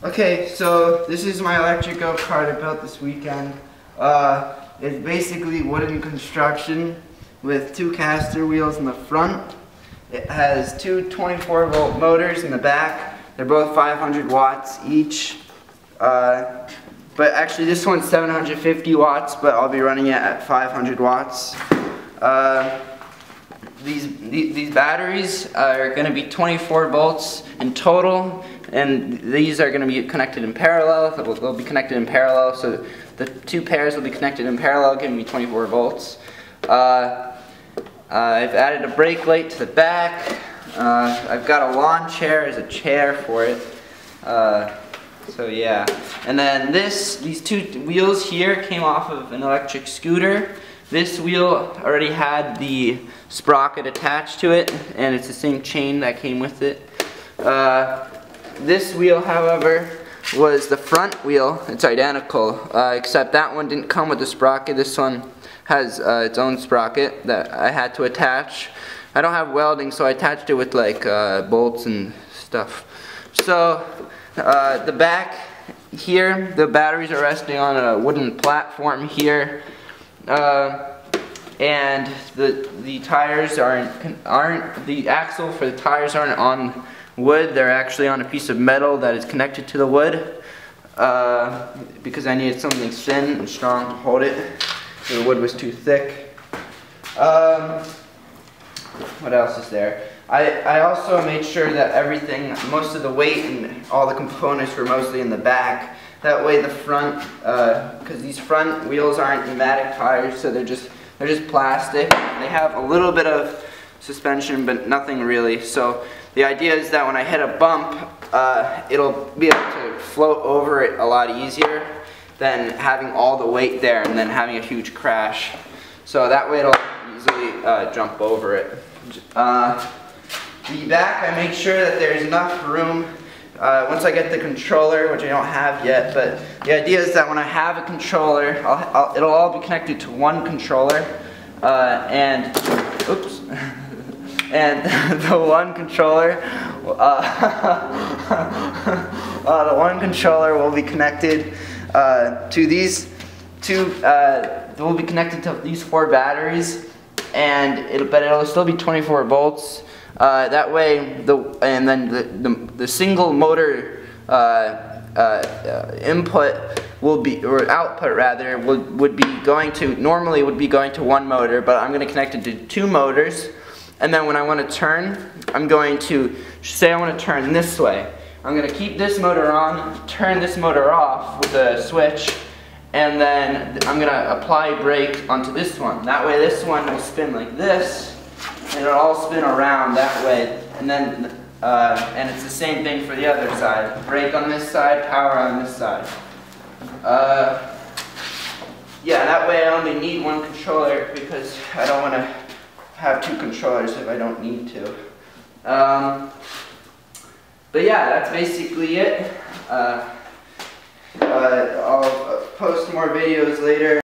Okay, so this is my electric go-kart I built this weekend. It's basically wooden construction with two caster wheels in the front. It has two 24-volt motors in the back. They're both 500 watts each. But actually this one's 750 watts, but I'll be running it at 500 watts. These batteries are going to be 24 volts in total, and these are going to be connected in parallel. They'll be connected in parallel, so the two pairs will be connected in parallel, giving me 24 volts. I've added a brake light to the back. I've got a lawn chair as a chair for it. So yeah, and then these two wheels here came off of an electric scooter. This wheel already had the sprocket attached to it, and it's the same chain that came with it. This wheel, however, was the front wheel. It's identical, except that one didn't come with the sprocket. This one has its own sprocket that I had to attach. I don't have welding, so I attached it with like bolts and stuff. So the back here, the batteries are resting on a wooden platform here. And the tires aren't the axle for the tires aren't on wood. They're actually on a piece of metal that is connected to the wood, because I needed something thin and strong to hold it. The wood was too thick. What else is there? I also made sure that everything, most of the weight and all the components were mostly in the back. That way the front, because these front wheels aren't pneumatic tires, so they're just plastic. They have a little bit of suspension, but nothing really. So the idea is that when I hit a bump, it'll be able to float over it a lot easier than having all the weight there and then having a huge crash. So that way it'll easily jump over it. The back, I make sure that there's enough room. Once I get the controller, which I don't have yet, but the idea is that when I have a controller, it'll all be connected to one controller, and the one controller will be connected to these two. Will be connected to these four batteries, and it'll still be 24 volts. That way, the single motor input will be, or output rather, would be going to one motor, but I'm going to connect it to two motors. And then when I want to turn, I'm going to say I want to turn this way. I'm going to keep this motor on, turn this motor off with a switch, and then I'm going to apply brake onto this one. That way, this one will spin like this. And it'll all spin around that way, and then and it's the same thing for the other side. Brake on this side, power on this side. Yeah, that way I only need one controller because I don't want to have two controllers if I don't need to. But yeah, that's basically it. I'll post more videos later.